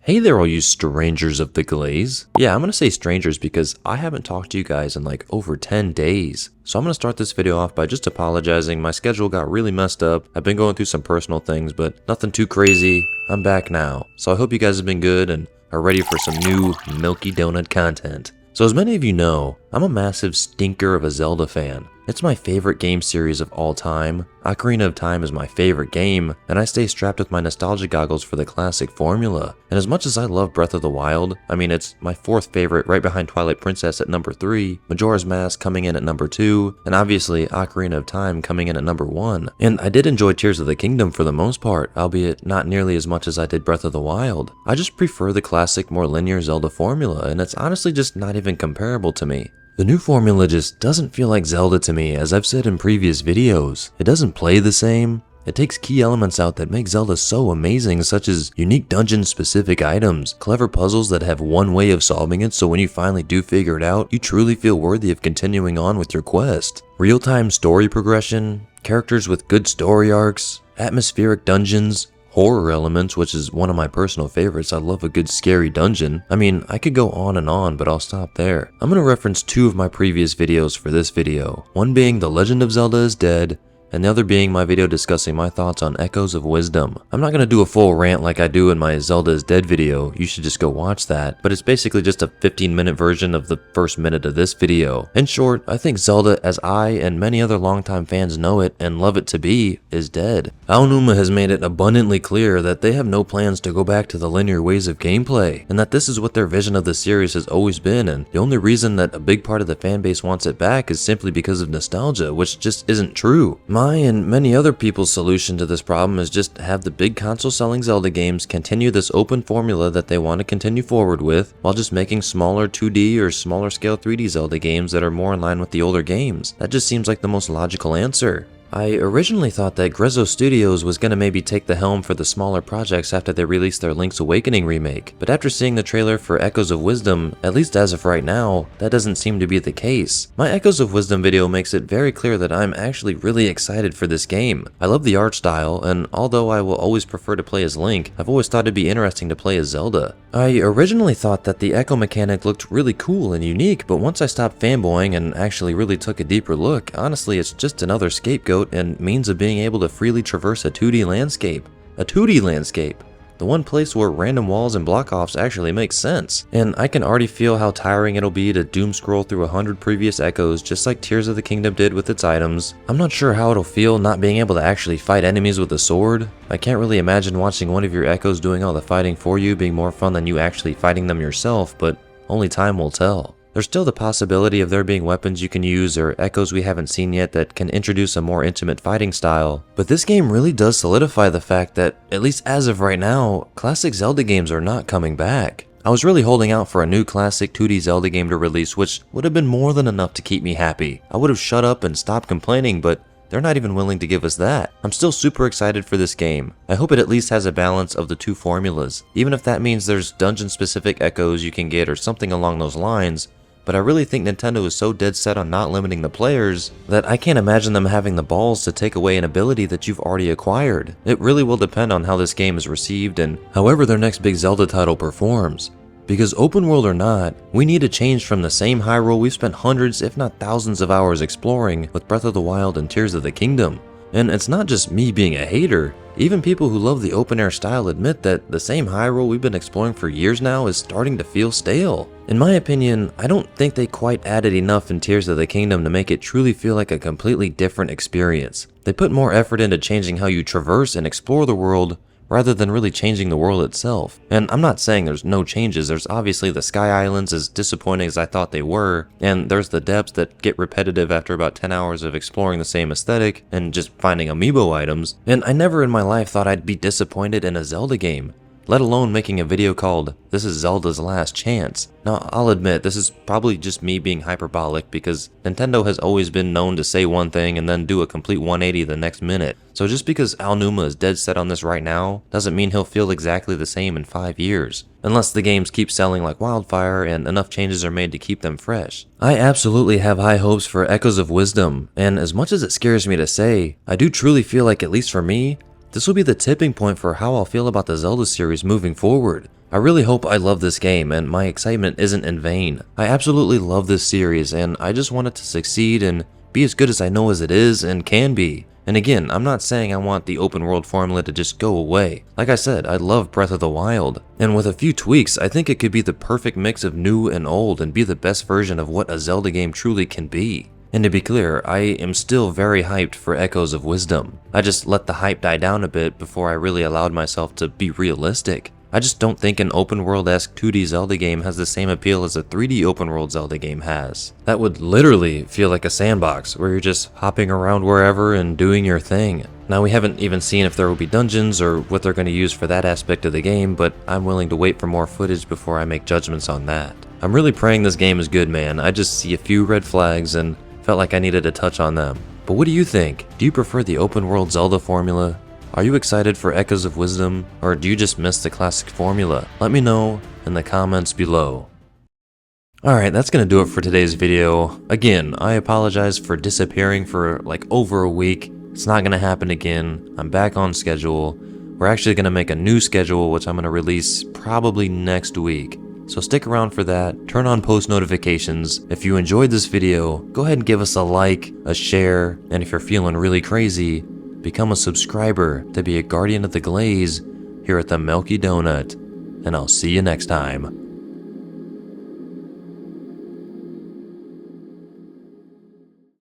Hey there all you strangers of the glaze. Yeah, I'm gonna say strangers because I haven't talked to you guys in like over 10 days. So I'm gonna start this video off by just apologizing. My schedule got really messed up. I've been going through some personal things, but nothing too crazy. I'm back now. So I hope you guys have been good and are ready for some new Milky Donut content. So as many of you know, I'm a massive stinker of a Zelda fan. It's my favorite game series of all time. Ocarina of Time is my favorite game, and I stay strapped with my nostalgia goggles for the classic formula. And as much as I love Breath of the Wild, I mean it's my fourth favorite right behind Twilight Princess at number 3, Majora's Mask coming in at number 2, and obviously Ocarina of Time coming in at number 1. And I did enjoy Tears of the Kingdom for the most part, albeit not nearly as much as I did Breath of the Wild. I just prefer the classic, more linear Zelda formula, and it's honestly just not even comparable to me. The new formula just doesn't feel like Zelda to me, as I've said in previous videos. It doesn't play the same. It takes key elements out that make Zelda so amazing, such as unique dungeon-specific items, clever puzzles that have one way of solving it, so when you finally do figure it out, you truly feel worthy of continuing on with your quest. Real-time story progression, characters with good story arcs, atmospheric dungeons, horror elements, which is one of my personal favorites. I love a good scary dungeon. I mean, I could go on and on, but I'll stop there. I'm going to reference two of my previous videos for this video. One being The Legend of Zelda is Dead, and the other being my video discussing my thoughts on Echoes of Wisdom. I'm not going to do a full rant like I do in my Zelda is Dead video, you should just go watch that, but it's basically just a 15-minute version of the first minute of this video. In short, I think Zelda, as I and many other longtime fans know it and love it to be, is dead. Aonuma has made it abundantly clear that they have no plans to go back to the linear ways of gameplay, and that this is what their vision of the series has always been, and the only reason that a big part of the fanbase wants it back is simply because of nostalgia, which just isn't true. My and many other people's solution to this problem is just have the big console selling Zelda games continue this open formula that they want to continue forward with, while just making smaller 2D or smaller scale 3D Zelda games that are more in line with the older games. That just seems like the most logical answer. I originally thought that Grezzo Studios was going to maybe take the helm for the smaller projects after they released their Link's Awakening remake, but after seeing the trailer for Echoes of Wisdom, at least as of right now, that doesn't seem to be the case. My Echoes of Wisdom video makes it very clear that I'm actually really excited for this game. I love the art style, and although I will always prefer to play as Link, I've always thought it'd be interesting to play as Zelda. I originally thought that the Echo mechanic looked really cool and unique, but once I stopped fanboying and actually really took a deeper look, honestly it's just another scapegoat and means of being able to freely traverse a 2D landscape. A 2D landscape! The one place where random walls and block-offs actually make sense. And I can already feel how tiring it'll be to doom scroll through 100 previous echoes just like Tears of the Kingdom did with its items. I'm not sure how it'll feel not being able to actually fight enemies with a sword. I can't really imagine watching one of your echoes doing all the fighting for you being more fun than you actually fighting them yourself, but only time will tell. There's still the possibility of there being weapons you can use or echoes we haven't seen yet that can introduce a more intimate fighting style, but this game really does solidify the fact that, at least as of right now, classic Zelda games are not coming back. I was really holding out for a new classic 2D Zelda game to release, which would have been more than enough to keep me happy. I would have shut up and stopped complaining, but they're not even willing to give us that. I'm still super excited for this game. I hope it at least has a balance of the two formulas, even if that means there's dungeon-specific echoes you can get or something along those lines. But I really think Nintendo is so dead set on not limiting the players that I can't imagine them having the balls to take away an ability that you've already acquired. It really will depend on how this game is received and however their next big Zelda title performs. Because open world or not, we need a change from the same Hyrule we've spent hundreds if not thousands of hours exploring with Breath of the Wild and Tears of the Kingdom. And it's not just me being a hater, even people who love the open air style admit that the same Hyrule we've been exploring for years now is starting to feel stale. In my opinion, I don't think they quite added enough in Tears of the Kingdom to make it truly feel like a completely different experience. They put more effort into changing how you traverse and explore the world, rather than really changing the world itself. And I'm not saying there's no changes, there's obviously the Sky Islands, as disappointing as I thought they were, and there's the depths that get repetitive after about 10 hours of exploring the same aesthetic and just finding amiibo items, and I never in my life thought I'd be disappointed in a Zelda game, let alone making a video called "This is Zelda's Last Chance." Now, I'll admit, this is probably just me being hyperbolic because Nintendo has always been known to say one thing and then do a complete 180 the next minute. So just because Aonuma is dead set on this right now, doesn't mean he'll feel exactly the same in 5 years. Unless the games keep selling like wildfire and enough changes are made to keep them fresh. I absolutely have high hopes for Echoes of Wisdom, and as much as it scares me to say, I do truly feel like, at least for me, This will be the tipping point for how I'll feel about the Zelda series moving forward. I really hope I love this game and my excitement isn't in vain. I absolutely love this series and I just want it to succeed and be as good as I know as it is and can be. And again, I'm not saying I want the open world formula to just go away. Like I said, I love Breath of the Wild. And with a few tweaks, I think it could be the perfect mix of new and old and be the best version of what a Zelda game truly can be. And to be clear, I am still very hyped for Echoes of Wisdom. I just let the hype die down a bit before I really allowed myself to be realistic. I just don't think an open world-esque 2D Zelda game has the same appeal as a 3D open world Zelda game has. That would literally feel like a sandbox where you're just hopping around wherever and doing your thing. Now we haven't even seen if there will be dungeons or what they're going to use for that aspect of the game, but I'm willing to wait for more footage before I make judgments on that. I'm really praying this game is good, man. I just see a few red flags and felt like I needed to touch on them. But what do you think? Do you prefer the open world Zelda formula? Are you excited for Echoes of Wisdom, or do you just miss the classic formula? Let me know in the comments below. Alright, that's gonna do it for today's video. Again, I apologize for disappearing for like over a week. It's not gonna happen again. I'm back on schedule. We're actually gonna make a new schedule, which I'm gonna release probably next week. So stick around for that, turn on post notifications. If you enjoyed this video, go ahead and give us a like, a share, and if you're feeling really crazy, become a subscriber to be a guardian of the glaze here at the Milky Donut. And I'll see you next time.